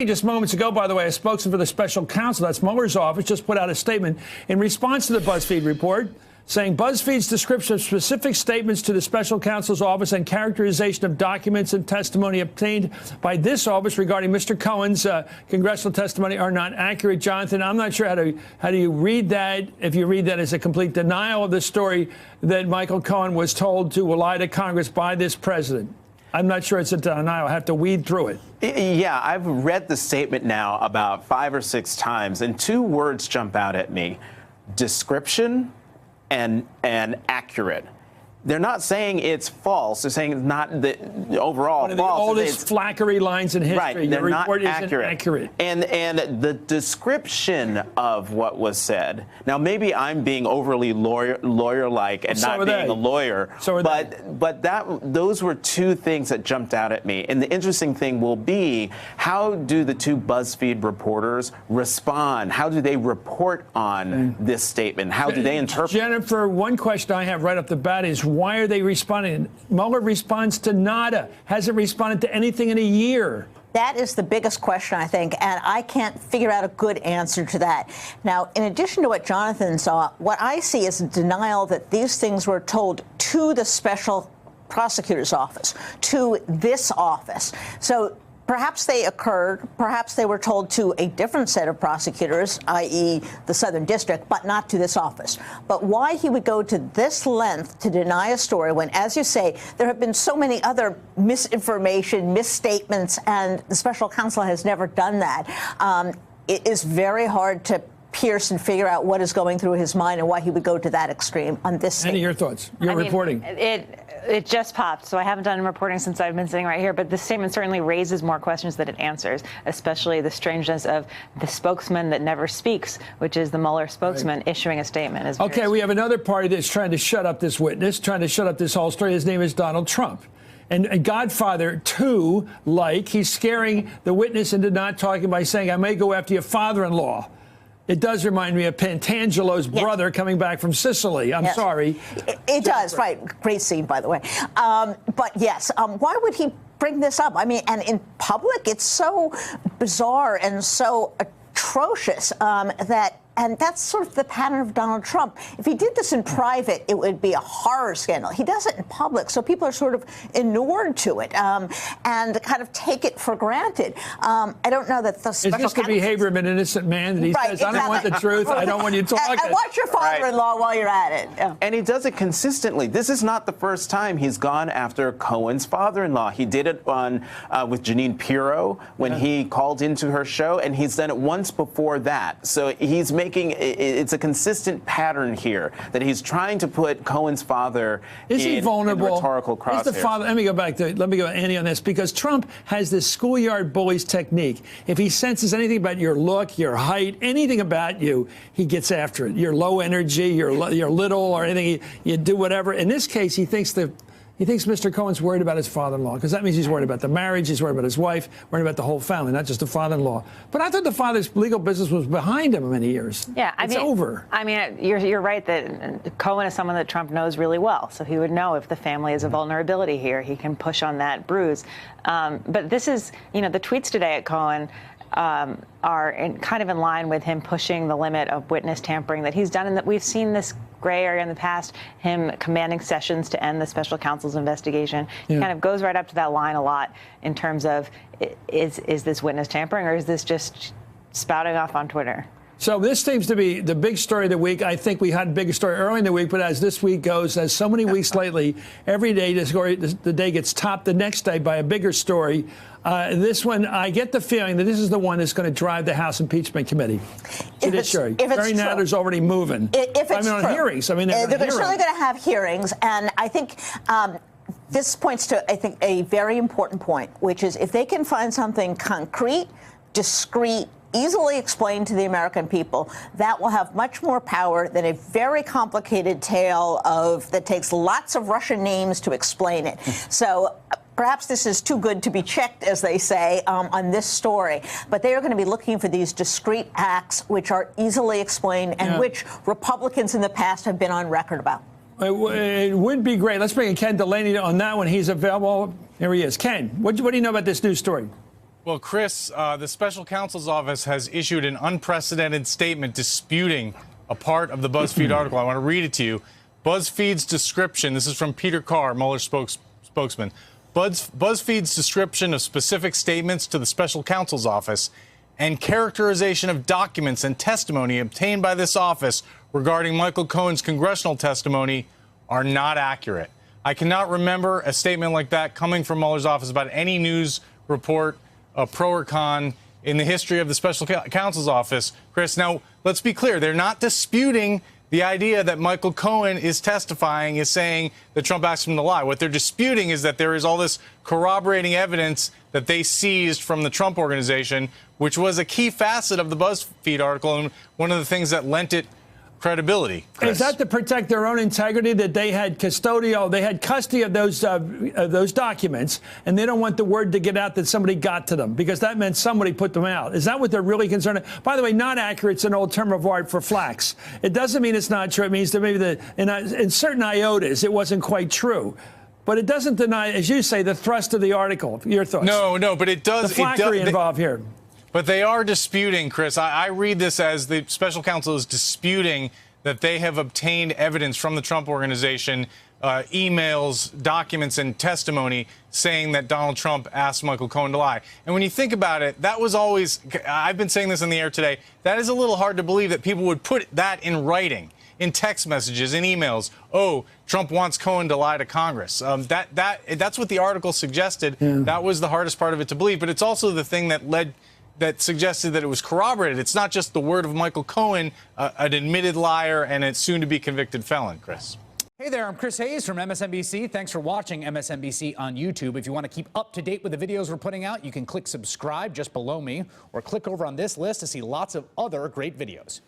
Just moments ago, by the way, a spokesman for the special counsel, that's Mueller's office, just put out a statement in response to the BuzzFeed report, saying BuzzFeed's description of specific statements to the special counsel's office and characterization of documents and testimony obtained by this office regarding Mr. Cohen's congressional testimony are not accurate. Jonathan, I'm not sure how do you read that, if you read that as a complete denial of the story that Michael Cohen was told to lie to Congress by this president. I'm not sure it's a denial. I have to weed through it. Yeah, I've read the statement now about 5 or 6 times, and 2 words jump out at me: description and accurate. They're not saying it's false. They're saying it's not the overall One of the false. oldest flackery lines in history. Right, they're not accurate. And the description of what was said. Now, maybe I'm being overly lawyer-like and not being a lawyer. But those were 2 things that jumped out at me. And the interesting thing will be, how do the 2 BuzzFeed reporters respond? How do they report on this statement? How do they interpret? Jennifer, one question I have right off the bat is, why are they responding? Mueller responds to nada, hasn't responded to anything in a year. That is the biggest question, I think, and I can't figure out a good answer to that. Now, in addition to what Jonathan saw, what I see is a denial that these things were told to the special prosecutor's office, to this office. So perhaps they occurred, perhaps they were told to a different set of prosecutors, i.e. the Southern District, but not to this office. But why he would go to this length to deny a story when, as you say, there have been so many other misinformation, misstatements, and the special counsel has never done that. It is very hard to pierce and figure out what is going through his mind and why he would go to that extreme on this statement. Any of your thoughts? You're reporting. It just popped, so I haven't done reporting since I've been sitting right here, but this statement certainly raises more questions than it answers, especially the strangeness of the spokesman that never speaks, which is the Mueller spokesman issuing a statement. Okay, we have another party that's trying to shut up this witness, trying to shut up this whole story. His name is Donald Trump. And Godfather 2, he's scaring the witness into not talking by saying, I may go after your father-in-law. It does remind me of Pantangelo's brother coming back from Sicily. I'm sorry. It does, right. Great scene, by the way. But yes, why would he bring this up? I mean, and in public, it's so bizarre and so atrocious and that's sort of the pattern of Donald Trump. If he did this in private, it would be a horror scandal. He does it in public, so people are sort of inured to it and kind of take it for granted. I don't know that the special counsel... Is this the behavior of an innocent man that he says, I don't want the truth, I don't want you talking? And watch your father-in-law while you're at it. Yeah. And he does it consistently. This is not the first time he's gone after Cohen's father-in-law. He did it with Jeanine Pirro when he called into her show, and he's done it once before that. So he's it's a consistent pattern here that he's trying to put Cohen's father in rhetorical crosshairs. Is the father? Let me go Andy on this, because Trump has this schoolyard bullies technique. If he senses anything about your look, your height, anything about you, he gets after it. You're low energy, you're little, or anything, you do whatever. In this case, he thinks Mr. Cohen's worried about his father-in-law, because that means he's worried about the marriage, he's worried about his wife, worried about the whole family, not just the father-in-law. But I thought the father's legal business was behind him many years. Yeah, it's over. I mean, you're right that Cohen is someone that Trump knows really well, so he would know if the family is a vulnerability here. He can push on that bruise. But this is, the tweets today at Cohen are kind of in line with him pushing the limit of witness tampering that he's done, and that we've seen this gray area in the past, him commanding Sessions to end the special counsel's investigation. He kind of goes right up to that line a lot in terms of, is this witness tampering, or is this just spouting off on Twitter? So this seems to be the big story of the week. I think we had a bigger story early in the week, but as this week goes, as so many weeks lately, every day the day gets topped the next day by a bigger story. This one, I get the feeling that this is the one that's going to drive the House Impeachment Committee. Judiciary. Barry Nadler's already moving. If it's on hearings. They're certainly going to have hearings, and I think this points to, a very important point, which is if they can find something concrete, discrete, easily explained to the American people, that will have much more power than a very complicated tale that takes lots of Russian names to explain it. So perhaps this is too good to be checked, as they say, on this story. But they are going to be looking for these discrete acts which are easily explained and which Republicans in the past have been on record about. It would be great. Let's bring in Ken Delaney on that one. He's available. Here he is. Ken, what do you know about this news story? Well, Chris, the special counsel's office has issued an unprecedented statement disputing a part of the BuzzFeed article. I want to read it to you. BuzzFeed's description, this is from Peter Carr, Mueller's spokesman. BuzzFeed's description of specific statements to the special counsel's office and characterization of documents and testimony obtained by this office regarding Michael Cohen's congressional testimony are not accurate. I cannot remember a statement like that coming from Mueller's office about any news report, pro or con, in the history of the special counsel's office. Chris, now, let's be clear. They're not disputing the idea that Michael Cohen is testifying, is saying that Trump asked him to lie. What they're disputing is that there is all this corroborating evidence that they seized from the Trump Organization, which was a key facet of the BuzzFeed article and one of the things that lent it credibility. Chris. Is that to protect their own integrity, that they had custody of those documents, and they don't want the word to get out that somebody got to them, because that meant somebody put them out? Is that what they're really concerned about? By the way, not accurate is an old term of art for flax. It doesn't mean it's not true. It means that maybe in certain iotas it wasn't quite true. But it doesn't deny, as you say, the thrust of the article. Your thoughts? No, but it does. The flackery involved here. But they are disputing, Chris. I read this as the special counsel is disputing that they have obtained evidence from the Trump Organization, emails, documents, and testimony saying that Donald Trump asked Michael Cohen to lie. And when you think about it, that was always, I've been saying this in the air today, that is a little hard to believe that people would put that in writing, in text messages, in emails. Oh, Trump wants Cohen to lie to Congress. That's what the article suggested. Yeah. That was the hardest part of it to believe. But it's also the thing that suggested that it was corroborated. It's not just the word of Michael Cohen, an admitted liar and a soon-to-be convicted felon, Chris. Hey there, I'm Chris Hayes from MSNBC. Thanks for watching MSNBC on YouTube. If you want to keep up to date with the videos we're putting out, you can click subscribe just below me or click over on this list to see lots of other great videos.